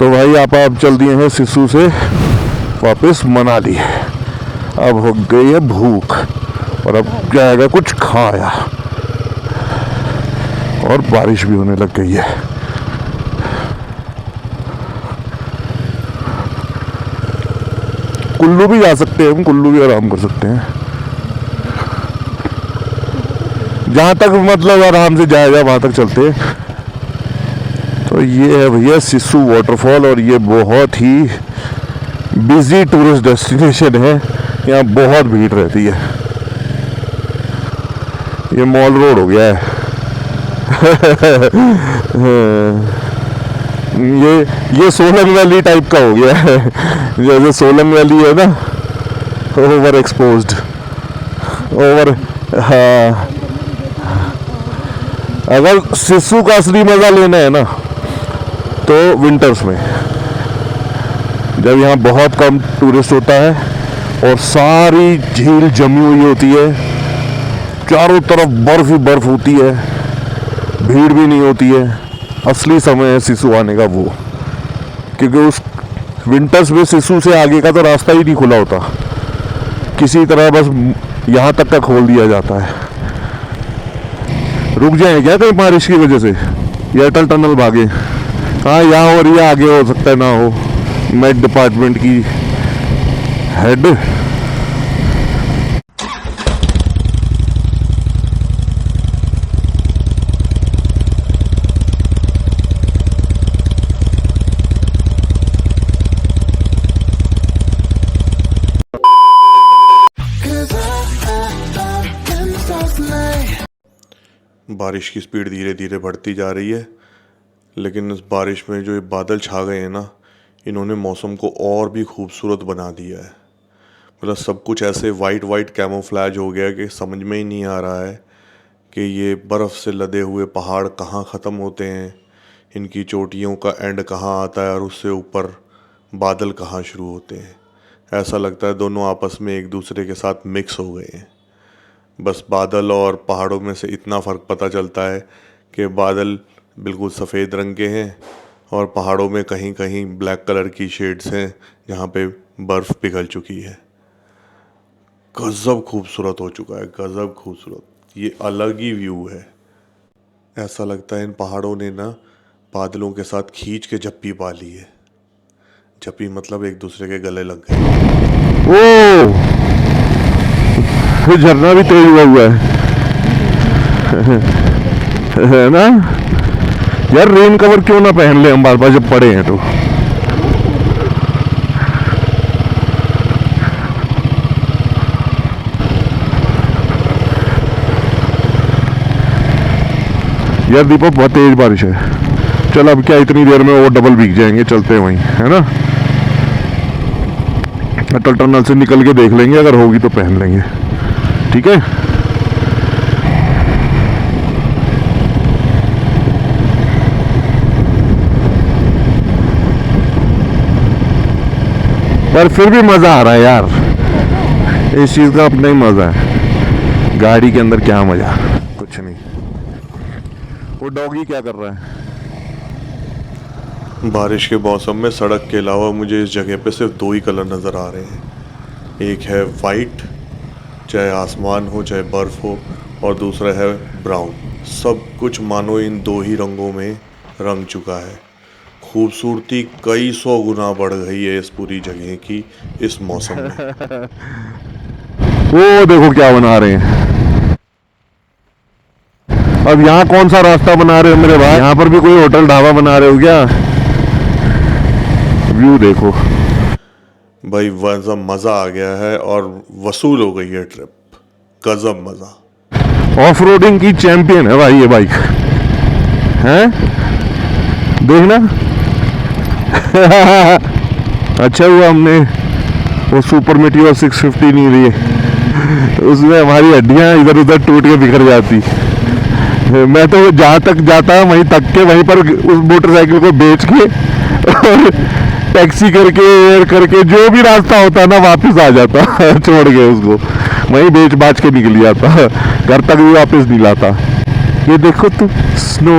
तो भाई आप चल दिए हैं सिसु से वापस मनाली। अब हो गई है भूख और अब जाएगा कुछ खाया और बारिश भी होने लग गई है। कुल्लू भी जा सकते हैं हम, कुल्लू भी आराम कर सकते हैं जहाँ तक मतलब आराम से जाएगा वहाँ तक चलते हैं। तो ये है भैया सिसु वाटरफॉल और ये बहुत ही बिजी टूरिस्ट डेस्टिनेशन है। यहाँ बहुत भीड़ रहती है। ये मॉल रोड हो गया है। ये सोलंग वैली टाइप का हो गया है। जैसे सोलंग वैली है ना, ओवर एक्सपोज्ड ओवर। हाँ, अगर सिसु का असली मजा लेना है ना तो विंटर्स में, जब यहाँ बहुत कम टूरिस्ट होता है और सारी झील जमी हुई होती है, चारों तरफ बर्फ ही बर्फ होती है, भीड़ भी नहीं होती है, असली समय है सिसु आने का वो। क्योंकि उस विंटर्स में सिसु से आगे का तो रास्ता ही नहीं खुला होता, किसी तरह बस यहाँ तक का खोल दिया जाता है। रुक जाए क्या कहीं बारिश की वजह से, या अटल टनल भागे। हाँ, यहाँ हो रही है, आगे हो सकता है ना हो। मेट डिपार्टमेंट की हेड बारिश की स्पीड धीरे धीरे बढ़ती जा रही है, लेकिन इस बारिश में जो ये बादल छा गए हैं ना, इन्होंने मौसम को और भी खूबसूरत बना दिया है। मतलब सब कुछ ऐसे वाइट वाइट कैमोफ्लैज हो गया कि समझ में ही नहीं आ रहा है कि ये बर्फ़ से लदे हुए पहाड़ कहाँ ख़त्म होते हैं, इनकी चोटियों का एंड कहाँ आता है और उससे ऊपर बादल कहाँ शुरू होते हैं। ऐसा लगता है दोनों आपस में एक दूसरे के साथ मिक्स हो गए हैं। बस बादल और पहाड़ों में से इतना फ़र्क पता चलता है कि बादल बिल्कुल सफ़ेद रंग के हैं और पहाड़ों में कहीं कहीं ब्लैक कलर की शेड्स हैं जहाँ पे बर्फ़ पिघल चुकी है। गज़ब खूबसूरत हो चुका है, गज़ब खूबसूरत। ये अलग ही व्यू है। ऐसा लगता है इन पहाड़ों ने ना बादलों के साथ खींच के झप्पी पा ली है। झप्पी मतलब एक दूसरे के गले लग गए। ओ, झरना भी तेज हुआ है ना यार। रेन कवर क्यों ना पहन ले हम बार बार जब पड़े हैं तो। यार दीपक बहुत तेज बारिश है। चल अब क्या इतनी देर में वो डबल भीग जाएंगे, चलते हैं वहीं, है ना। अटल टनल से निकल के देख लेंगे, अगर होगी तो पहन लेंगे, ठीक है। पर फिर भी मजा आ रहा है यार, इस चीज का अपना ही मजा है। गाड़ी के अंदर क्या मजा, कुछ नहीं। वो डॉगी क्या कर रहा है? बारिश के मौसम में सड़क के अलावा मुझे इस जगह पे सिर्फ दो ही कलर नज़र आ रहे हैं। एक है वाइट, चाहे आसमान हो चाहे बर्फ़ हो, और दूसरा है ब्राउन। सब कुछ मानो इन दो ही रंगों में रंग चुका है। खूबसूरती कई सौ गुना बढ़ गई है इस पूरी जगह की इस मौसम में। वो देखो क्या बना रहे हैं। अब यहाँ कौन सा रास्ता बना रहे हो मेरे भाई? यहाँ पर भी कोई होटल ढाबा बना रहे हो क्या? व्यू देखो भाई, मज़ा आ गया है और वसूल हो गई है ट्रिप। गजब मज़ा। ऑफ रोडिंग की चैंपियन है भाई ये बाइक, हैं? देखना। अच्छा हुआ हमने वो सुपर मेटियोर 650 नहीं लिए, उसमें हमारी हड्डियां इधर उधर टूट के बिखर जाती। मैं तो जहाँ तक जाता वहीं तक के वहीं पर उस मोटरसाइकिल को बेच के और टैक्सी करके एयर करके जो भी रास्ता होता ना वापस आ जाता। छोड़ के उसको वहीं बेच बाच के निकल जाता, घर तक भी वापस नहीं लाता। ये देखो तो स्नो,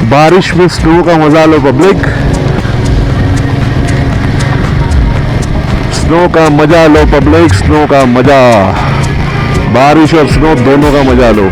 बारिश में स्नो का मजा लो पब्लिक, स्नो का मजा लो पब्लिक, स्नो का मजा, बारिश और स्नो दोनों का मजा लो।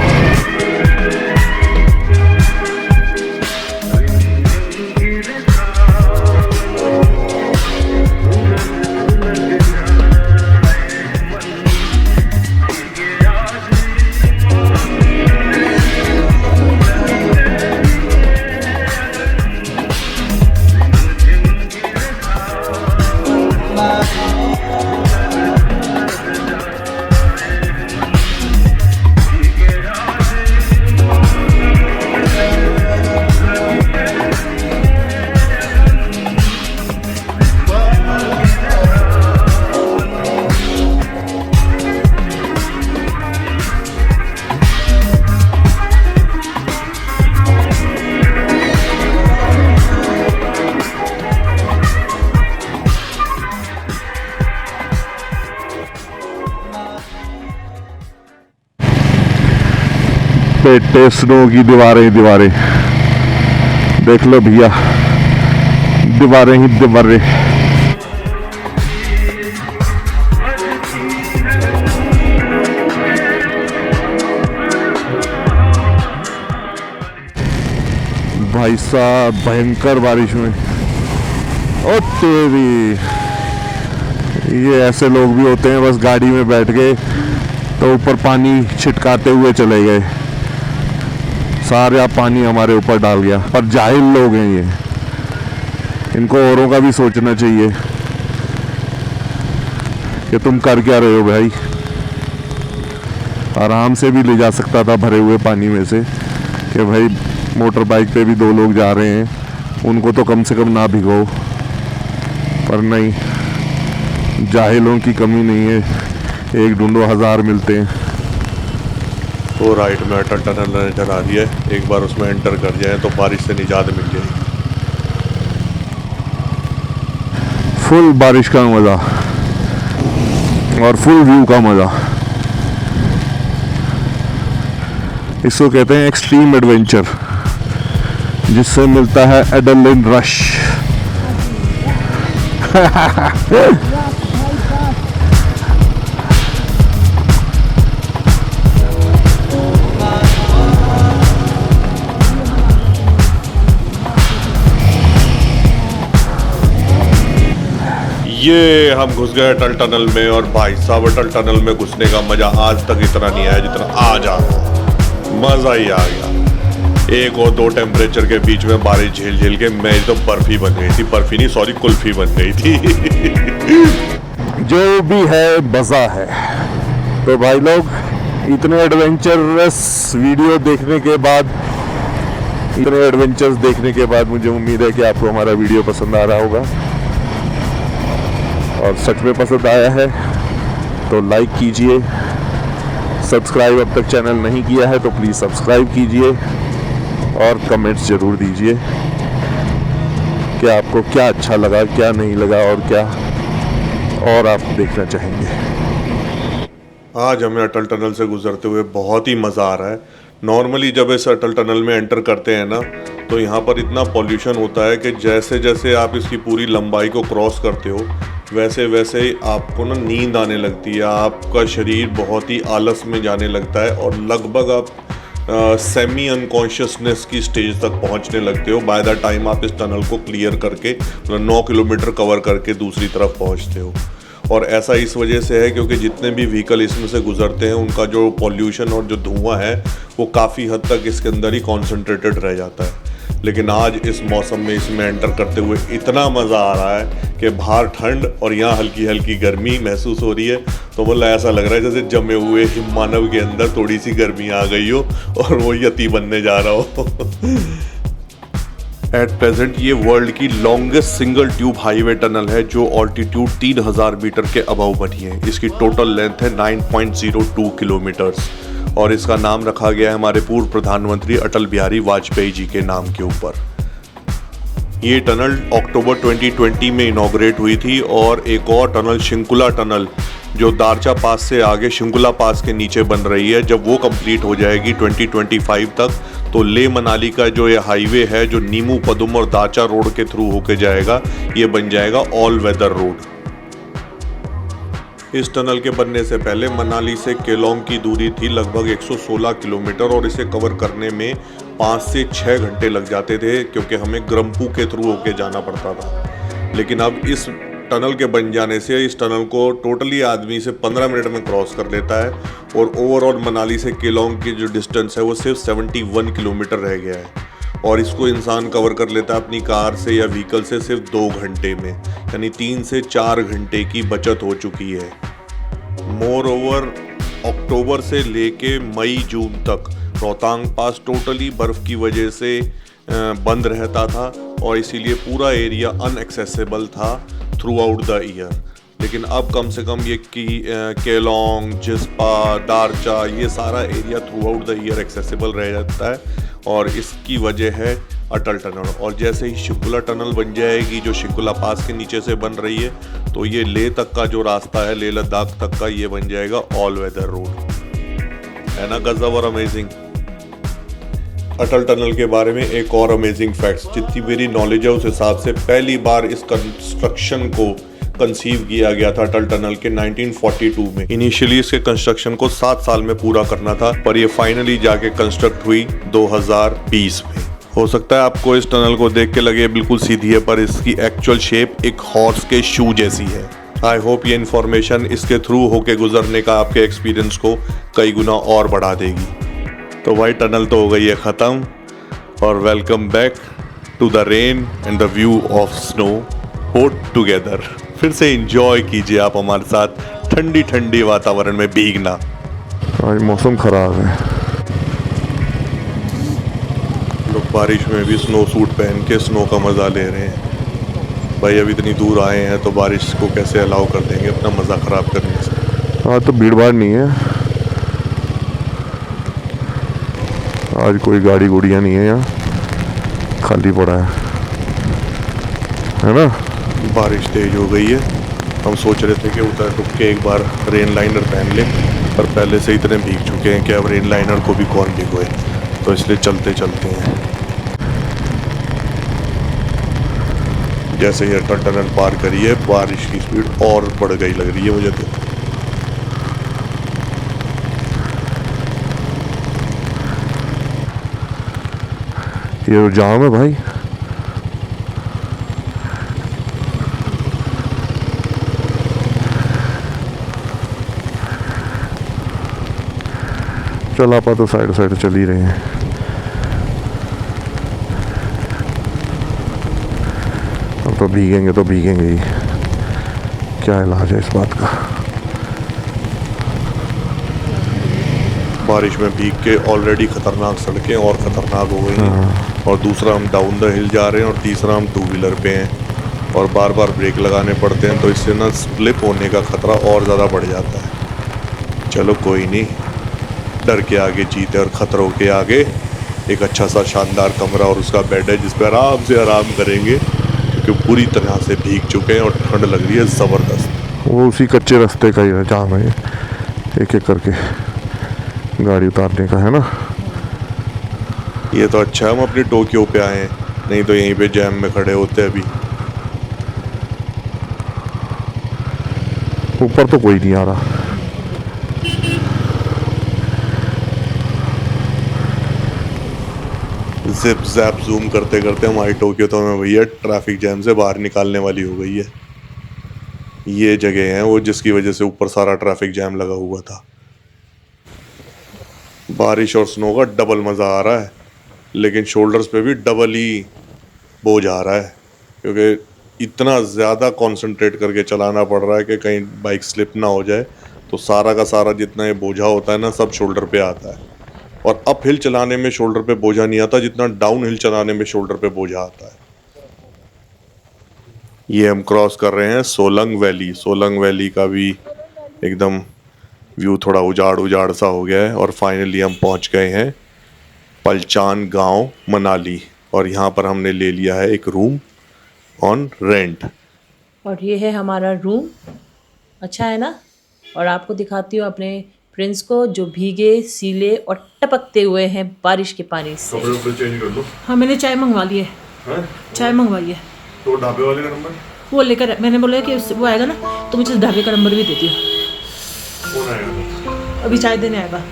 पेटे स्नो की दीवारें दीवारें देख लो भैया, दीवारें ही दीवारें। भाई साहब भयंकर बारिश में, ओ तेरी, ये ऐसे लोग भी होते हैं बस गाड़ी में बैठ गए तो ऊपर पानी छिटकाते हुए चले गए, सारा पानी हमारे ऊपर डाल गया। पर जाहिल लोग हैं ये, इनको औरों का भी सोचना चाहिए कि तुम कर क्या रहे हो भाई। आराम से भी ले जा सकता था भरे हुए पानी में से कि भाई मोटर बाइक पे भी 2 लोग जा रहे हैं, उनको तो कम से कम ना भिगो, पर नहीं, जाहिलों की कमी नहीं है, एक ढूंढो 1000 मिलते हैं। तो राइट में अटल टनल नजर आ रही है, एक बार उसमें एंटर कर जाए तो बारिश से निजात मिल जाएगी। फुल बारिश का मज़ा और फुल व्यू का मज़ा, इसको कहते हैं एक्सट्रीम एडवेंचर, जिससे मिलता है एड्रेनलिन रश। ये हम घुस गए अटल टनल में, और भाई साहब अटल टनल में घुसने का मजा आज तक इतना नहीं आया जितना आज आ रहा, मजा ही आ गया। 1 और 2 टेम्परेचर के बीच में बारिश झेल झेल के मेरी तो बर्फी बन गई थी, बर्फी नहीं सॉरी कुल्फी बन गई थी। जो भी है मजा है। तो भाई लोग, इतने एडवेंचरस वीडियो देखने के बाद, इतने एडवेंचर्स देखने के बाद मुझे उम्मीद है कि आपको हमारा वीडियो पसंद आ रहा होगा, और सच में पसंद आया है तो लाइक कीजिए, सब्सक्राइब अब तक चैनल नहीं किया है तो प्लीज़ सब्सक्राइब कीजिए, और कमेंट्स ज़रूर दीजिए कि आपको क्या अच्छा लगा, क्या नहीं लगा, और क्या और आप देखना चाहेंगे। आज हमें अटल टनल से गुजरते हुए बहुत ही मज़ा आ रहा है। नॉर्मली जब इस अटल टनल में एंटर करते हैं ना, तो यहाँ पर इतना पॉल्यूशन होता है कि जैसे जैसे आप इसकी पूरी लंबाई को क्रॉस करते हो, वैसे वैसे ही आपको ना नींद आने लगती है, आपका शरीर बहुत ही आलस में जाने लगता है, और लगभग आप सेमी अनकॉन्शियसनेस की स्टेज तक पहुंचने लगते हो बाय द टाइम आप इस टनल को क्लियर करके, मतलब 9 किलोमीटर कवर करके दूसरी तरफ पहुंचते हो। और ऐसा इस वजह से है क्योंकि जितने भी व्हीकल इसमें से गुजरते हैं, उनका जो पॉल्यूशन और जो धुआं है वो काफ़ी हद तक इसके अंदर ही कॉन्सेंट्रेटेड रह जाता है। लेकिन आज इस मौसम में इसमें एंटर करते हुए इतना मज़ा आ रहा है कि बाहर ठंड और यहाँ हल्की हल्की गर्मी महसूस हो रही है, तो मतलब ऐसा लग रहा है जैसे जमे हुए हिममानव के अंदर थोड़ी सी गर्मी आ गई हो और वो यति बनने जा रहा हो। एट प्रेजेंट ये वर्ल्ड की longest single tube highway tunnel है जो ऑल्टीट्यूड 3000 मीटर के अबव बनी है। इसकी टोटल लेंथ है 9.02 किलोमीटर्स और इसका नाम रखा गया है हमारे पूर्व प्रधानमंत्री अटल बिहारी वाजपेयी जी के नाम के ऊपर। ये टनल अक्टूबर 2020 में इनॉग्रेट हुई थी और एक और टनल शिंकुला टनल जो दारचा पास से आगे शिंकुला पास के नीचे बन रही है, जब वो कंप्लीट हो जाएगी 2025 तक, तो ले मनाली का जो ये हाईवे है जो नीमू पदुम और दाचा रोड के थ्रू होके जाएगा, ये बन जाएगा ऑल वेदर रोड। इस टनल के बनने से पहले मनाली से केलोंग की दूरी थी लगभग 116 किलोमीटर और इसे कवर करने में 5 से 6 घंटे लग जाते थे, क्योंकि हमें ग्रम्पू के थ्रू होके जाना पड़ता था। लेकिन अब इस टनल के बन जाने से इस टनल को टोटली आदमी से 15 मिनट में क्रॉस कर लेता है और ओवरऑल मनाली से केलोंग की जो डिस्टेंस है वो सिर्फ 71 किलोमीटर रह गया है और इसको इंसान कवर कर लेता है अपनी कार से या व्हीकल से सिर्फ 2 घंटे में, यानी 3 से 4 घंटे की बचत हो चुकी है। मोर ओवर अक्टूबर से लेके मई जून तक रोहतांग पास टोटली बर्फ़ की वजह से बंद रहता था और इसीलिए पूरा एरिया अनएक्सेसिबल था थ्रू आउट द ईयर। लेकिन अब कम से कम ये केलोंग, जिस्पा, दारचा ये सारा area through out the year accessible रह जाता है और इसकी वजह है अटल टनल। और जैसे ही शिंकुला टनल बन जाएगी जो शिंकुला पास के नीचे से बन रही है, तो ये लेह तक का जो रास्ता है, लेह लद्दाख तक का, ये बन जाएगा ऑल वेदर रोड। है ना गजब और अमेजिंग। अटल टनल के बारे में एक और अमेजिंग फैक्ट्स, जितनी मेरी नॉलेज है उस हिसाब से पहली बार इस कंस्ट्रक्शन को कंसीव किया गया था अटल टनल के 1942 में। इनिशियली इसके कंस्ट्रक्शन को 7 साल में पूरा करना था, पर ये फाइनली जाके कंस्ट्रक्ट हुई 2020 में। हो सकता है आपको इस टनल को देख के लगे बिल्कुल सीधी है, पर इसकी एक्चुअल शेप एक हॉर्स के शू जैसी है। आई होप ये इन्फॉर्मेशन इसके थ्रू होके गुजरने का आपके एक्सपीरियंस को कई गुना और बढ़ा देगी। तो भाई टनल तो हो गई है ख़त्म और welcome back to the rain and the view of snow both together. फिर से एंजॉय कीजिए आप हमारे साथ ठंडी ठंडी वातावरण में भीगना। आज मौसम ख़राब है, लोग बारिश में भी स्नो सूट पहन के स्नो का मज़ा ले रहे हैं। भाई अभी इतनी दूर आए हैं तो बारिश को कैसे अलाउ कर देंगे अपना मज़ा ख़राब करने से। आज तो भीड़ भाड़ नहीं है, आज कोई गाड़ी गुड़िया नहीं है, यहाँ खाली पड़ा है ना। बारिश तेज हो गई है, हम सोच रहे थे कि उधर रुक के एक बार रेन लाइनर पहन लें, पर पहले से इतने भीग चुके हैं कि अब रेन लाइनर को भी कौन भिगोए, तो इसलिए चलते चलते हैं। जैसे ही अटल टनल पार करी है बारिश की स्पीड और बढ़ गई लग रही है मुझे तो। ये जाम है भाई, चल आप तो साइड साइड चल ही रहे हैं। अब तो भीगेंगे तो भीगेंगे ही, क्या इलाज है इस बात का। बारिश में भीग के ऑलरेडी खतरनाक सड़कें और ख़तरनाक हो गई हैं और दूसरा हम डाउन द हिल जा रहे हैं और तीसरा हम 2 व्हीलर पे हैं और बार बार ब्रेक लगाने पड़ते हैं, तो इससे ना स्लिप होने का ख़तरा और ज़्यादा बढ़ जाता है। चलो कोई नहीं, डर के आगे जीत है और ख़तरों के आगे एक अच्छा सा शानदार कमरा और उसका बेड है जिस पर आराम से आराम करेंगे, क्योंकि पूरी तरह से भीग चुके हैं और ठंड लग रही है ज़बरदस्त। वो उसी कच्चे रास्ते का ही है जाम है, एक एक करके गाड़ी उतारने का है ना। ये तो अच्छा है हम अपनी टोक्यो पे आए हैं, नहीं तो यहीं पे जैम में खड़े होते अभी। ऊपर तो कोई नहीं आ रहा। जिप जैप जूम करते करते हमारी टोक्यो तो हमें भैया ट्रैफिक जैम से बाहर निकालने वाली हो गई है। ये जगह है वो जिसकी वजह से ऊपर सारा ट्रैफिक जैम लगा हुआ था। बारिश और स्नो का डबल मज़ा आ रहा है, लेकिन शोल्डर्स पे भी डबल ही बोझ आ रहा है, क्योंकि इतना ज़्यादा कंसंट्रेट करके चलाना पड़ रहा है कि कहीं बाइक स्लिप ना हो जाए। तो सारा का सारा जितना ये बोझा होता है ना, सब शोल्डर पे आता है। और अप हिल चलाने में शोल्डर पे बोझा नहीं आता जितना डाउन हिल चलाने में शोल्डर पे बोझा आता है। ये हम क्रॉस कर रहे हैं सोलंग वैली। सोलंग वैली का भी एकदम व्यू थोड़ा उजाड़ उजाड़ सा हो गया है और फाइनली हम पहुंच गए हैं पलचान गांव मनाली, और यहाँ पर हमने ले लिया है एक रूम ऑन रेंट। और ये है हमारा रूम, अच्छा है ना। और आपको दिखाती हूँ अपने प्रिंस को, जो भीगे, सीले और टपकते हुए हैं बारिश के पानी से। कपड़े चेंज कर लो। हाँ, मैंने चाय मंगवा ली है। चाय मंगवाई है। तो ढाबे वाले का नंबर वो लेकर, मैंने बोला कि वो आएगा ना तो मुझे ढाबे का नंबर भी दे दियो। कौन आएगा? अभी चाय देने आएगा।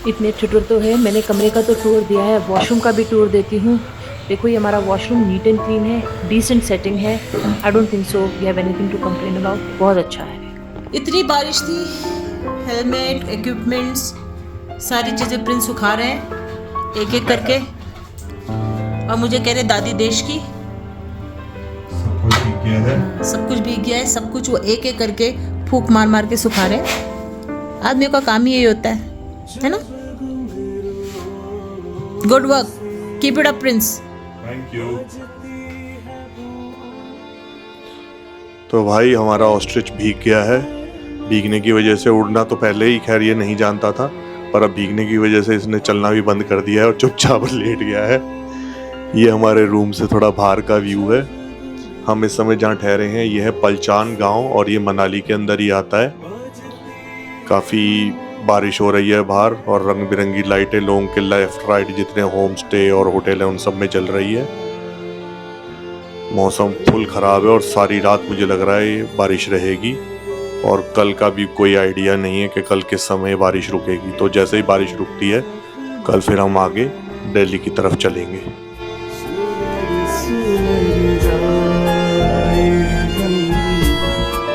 इतने अच्छे टूर तो है। मैंने कमरे का तो टूर दिया है, वॉशरूम का भी टूर देती हूँ। देखो ये हमारा वॉशरूम नीट एंड क्लीन है, डिसेंट सेटिंग है। I don't think so we have anything to complain about. बहुत अच्छा है। इतनी बारिश थी, हेलमेट, इक्विपमेंट्स, सारी चीज़ें प्रिंस सुखा रहे हैं एक एक करके, और मुझे कह रहे दादी देश की। सब कुछ ठीक किया है। सब कुछ भीग गया है, सब कुछ वो एक एक करके फूंक मार मार के सुखा रहे हैं। आदमियों का काम ही यही होता है ना। Good work, keep it up Prince. Thank you. तो भाई हमारा ऑस्ट्रिच भीग गया है। भीगने की वजह से उड़ना तो पहले ही खैर ये नहीं जानता था, पर अब भीगने की वजह से इसने चलना भी बंद कर दिया है और चुपचाप लेट गया है। ये हमारे रूम से थोड़ा बाहर का व्यू है। हम इस समय जहाँ ठहरे हैं ये है पलचान गांव, और ये मनाली के अंदर ही आता है। काफ़ी बारिश हो रही है बाहर, और रंग बिरंगी लाइटें लोगों के लेफ्ट राइट जितने होम स्टे और होटल हैं उन सब में जल रही है। मौसम फुल ख़राब है और सारी रात मुझे लग रहा है ये बारिश रहेगी, और कल का भी कोई आइडिया नहीं है कि कल किस समय बारिश रुकेगी। तो जैसे ही बारिश रुकती है कल फिर हम आगे दिल्ली की तरफ चलेंगे।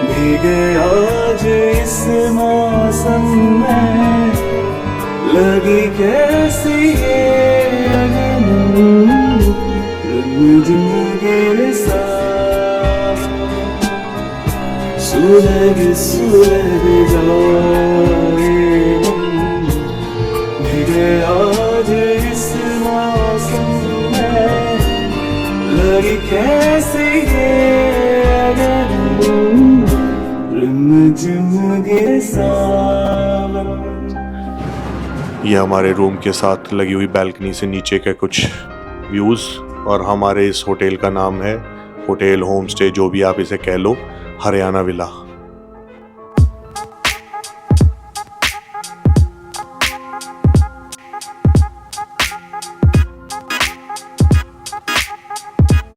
भीगे आज इस मौसम में, लगी कैसी ये लगन, जिंदगी साथ सुलग सुलग जाए। भीगे आज इस मौसम में, लगी कैसी ये ये हमारे रूम के साथ लगी हुई बैल्कनी से नीचे के कुछ व्यूज़, और हमारे इस होटल का नाम है होटल होम स्टे, जो भी आप इसे कह लो, हरियाणा विला।